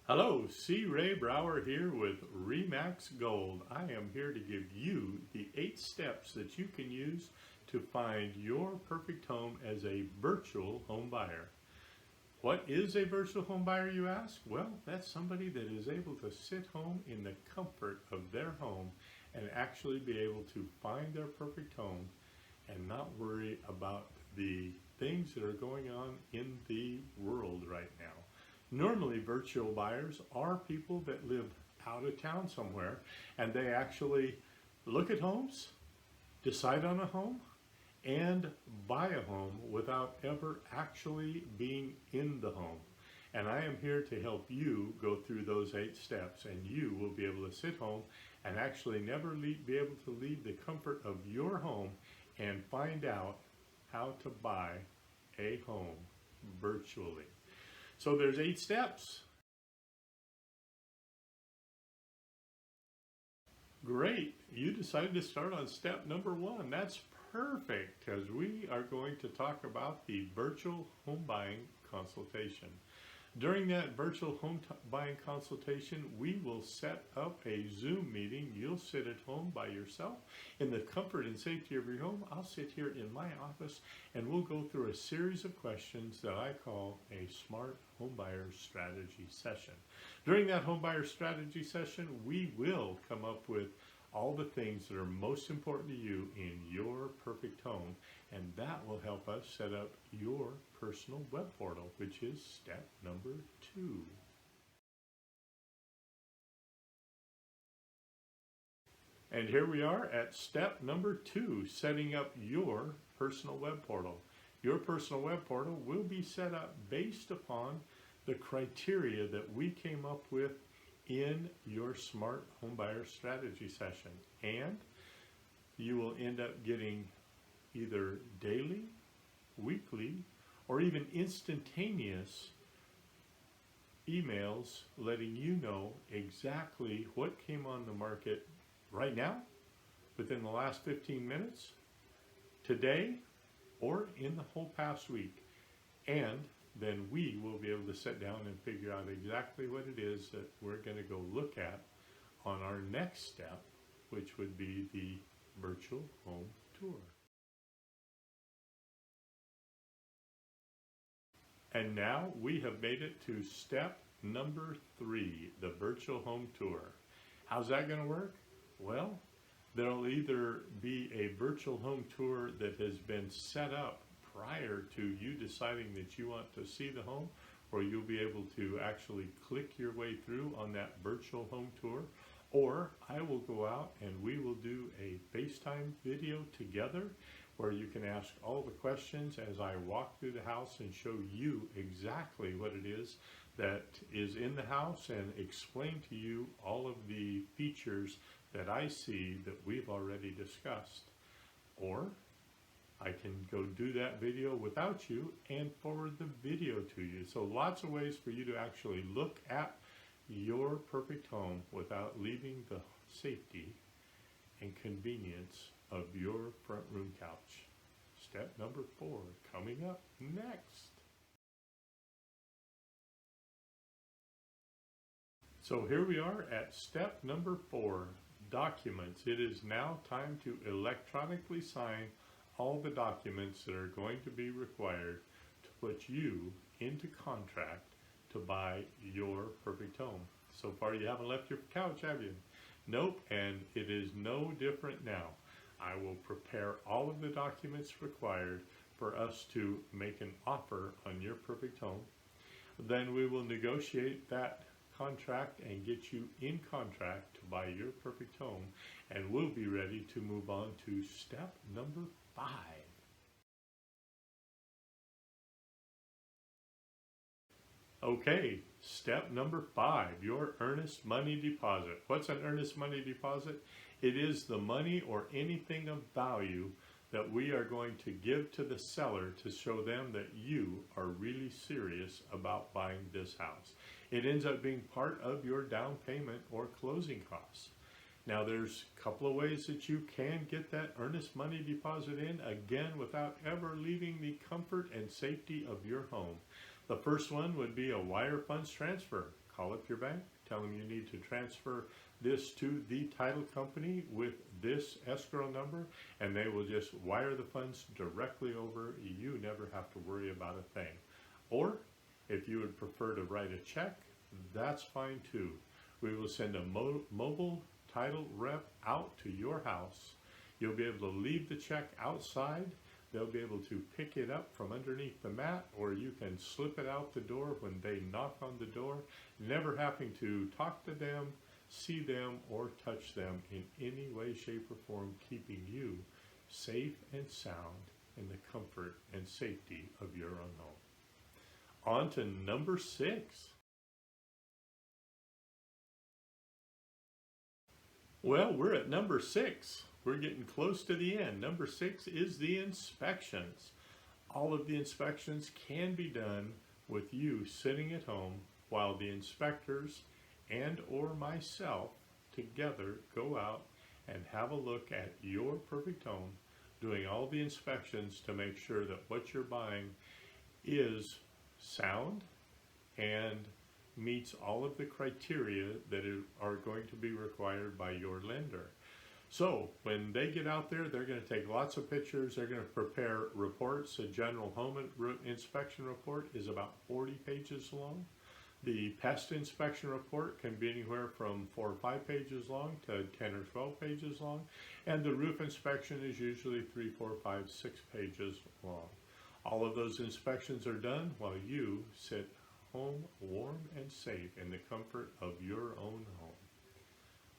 Hello, C. Ray Brower here with Remax Gold. I am here to give you the 8 steps that you can use to find your perfect home as a virtual home buyer. What is a virtual home buyer, you ask? Well, that's somebody that is able to sit home in the comfort of their home and actually be able to find their perfect home and not worry about the things that are going on in the world right now. Normally, virtual buyers are people that live out of town somewhere and they actually look at homes, decide on a home, and buy a home without ever actually being in the home. And I am here to help you go through those 8 steps, and you will be able to sit home and actually never be able to leave the comfort of your home and find out how to buy a home virtually. So there's 8 steps. Great, you decided to start on step number 1. That's perfect, because we are going to talk about the virtual home buying consultation. During that virtual home buying consultation, we will set up a Zoom meeting. You'll sit at home by yourself in the comfort and safety of your home. I'll sit here in my office and we'll go through a series of questions that I call a smart home buyer strategy session. During that home buyer strategy session, we will come up with all the things that are most important to you in your perfect home, and that will help us set up your personal web portal, which is step number 2. And here we are at step number 2, setting up your personal web portal. Your personal web portal will be set up based upon the criteria that we came up with in your smart home buyer strategy session, and you will end up getting either daily, weekly, or even instantaneous emails letting you know exactly what came on the market right now, within the last 15 minutes, today, or in the whole past week. And then we will be able to sit down and figure out exactly what it is that we're going to go look at on our next step, which would be the virtual home tour. And now we have made it to step number 3, the virtual home tour. How's that going to work? Well, there'll either be a virtual home tour that has been set up prior to you deciding that you want to see the home, or you'll be able to actually click your way through on that virtual home tour, or I will go out and we will do a FaceTime video together where you can ask all the questions as I walk through the house and show you exactly what it is that is in the house and explain to you all of the features that I see that we've already discussed. Or I can go do that video without you and forward the video to you. So lots of ways for you to actually look at your perfect home without leaving the safety and convenience of your front room couch. Step number 4 coming up next. So here we are at step number 4, documents. It is now time to electronically sign all the documents that are going to be required to put you into contract to buy your perfect home. So far you haven't left your couch, have you? Nope, and it is no different now. I will prepare all of the documents required for us to make an offer on your perfect home. Then we will negotiate that contract and get you in contract to buy your perfect home, and we'll be ready to move on to step number 5. Okay, step number 5, your earnest money deposit. What's an earnest money deposit? It is the money or anything of value that we are going to give to the seller to show them that you are really serious about buying this house. It ends up being part of your down payment or closing costs. Now there's a couple of ways that you can get that earnest money deposit in, again, without ever leaving the comfort and safety of your home. The first one would be a wire funds transfer. call up your bank, tell them you need to transfer this to the title company with this escrow number, and they will just wire the funds directly over. You never have to worry about a thing. Or if you would prefer to write a check, that's fine too. We will send a mobile title rep out to your house. You'll be able to leave the check outside. They'll be able to pick it up from underneath the mat, or you can slip it out the door when they knock on the door, never having to talk to them, see them, or touch them in any way, shape, or form, keeping you safe and sound in the comfort and safety of your own home. On to number 6. Well, we're at number 6. We're getting close to the end. Number 6 is the inspections. All of the inspections can be done with you sitting at home while the inspectors and or myself together go out and have a look at your perfect home, doing all the inspections to make sure that what you're buying is sound and meets all of the criteria that are going to be required by your lender. So when they get out there, they're going to take lots of pictures. They're going to prepare reports. A general home inspection report is about 40 pages long. The pest inspection report can be anywhere from 4 or 5 pages long to 10 or 12 pages long. And the roof inspection is usually 3, 4, 5, 6 pages long. All of those inspections are done while you sit home warm and safe in the comfort of your own home.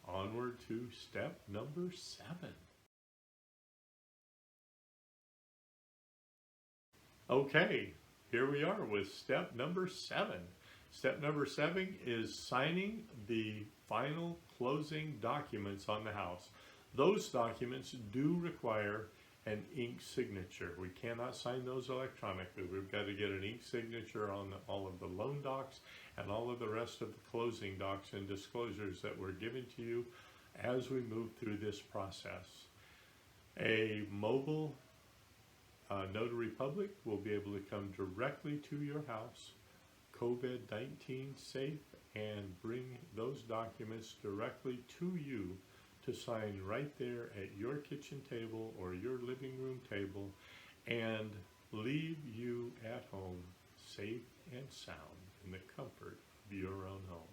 Onward to step number 7. Okay, here we are with step number 7. Step number 7 is signing the final closing documents on the house. Those documents do require an ink signature. We cannot sign those electronically. We've got to get an ink signature on all of the loan docs and all of the rest of the closing docs and disclosures that were given to you as we move through this process. A mobile notary public will be able to come directly to your house, COVID-19 safe, and bring those documents directly to you to sign right there at your kitchen table or your living room table and leave you at home safe and sound in the comfort of your own home,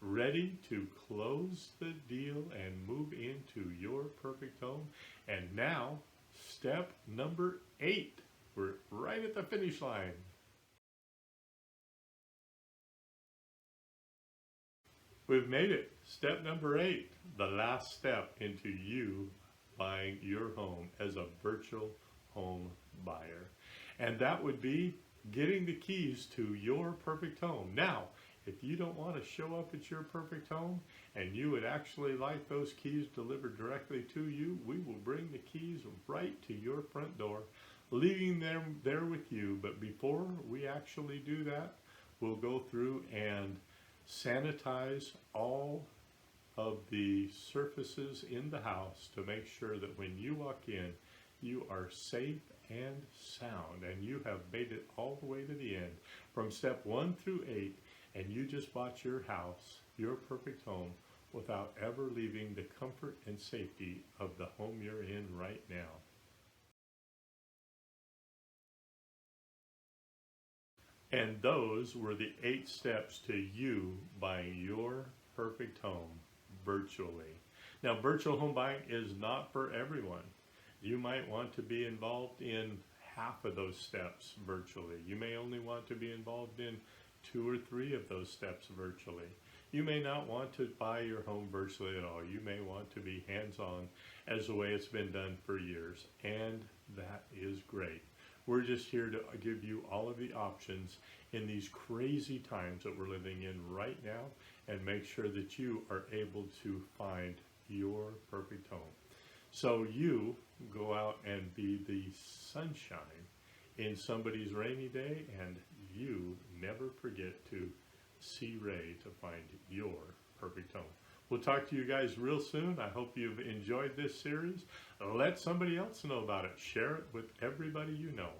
ready to close the deal and move into your perfect home. And now, step number 8. We're right at the finish line. We've made it. Step number 8, the last step into you buying your home as a virtual home buyer. And that would be getting the keys to your perfect home. Now, if you don't want to show up at your perfect home and you would actually like those keys delivered directly to you, we will bring the keys right to your front door, leaving them there with you. But before we actually do that, we'll go through and sanitize all of the surfaces in the house to make sure that when you walk in, you are safe and sound, and you have made it all the way to the end from step 1 through 8, and you just bought your house, your perfect home, without ever leaving the comfort and safety of the home you're in right now. And those were the 8 steps to you buying your perfect home virtually. Now, virtual home buying is not for everyone. You might want to be involved in half of those steps virtually. You may only want to be involved in 2 or 3 of those steps virtually. You may not want to buy your home virtually at all. You may want to be hands-on as the way it's been done for years, and that is great. We're just here to give you all of the options in these crazy times that we're living in right now and make sure that you are able to find your perfect home. So you go out and be the sunshine in somebody's rainy day, and you never forget to see Ray to find your perfect home. We'll talk to you guys real soon. I hope you've enjoyed this series. Let somebody else know about it. Share it with everybody you know.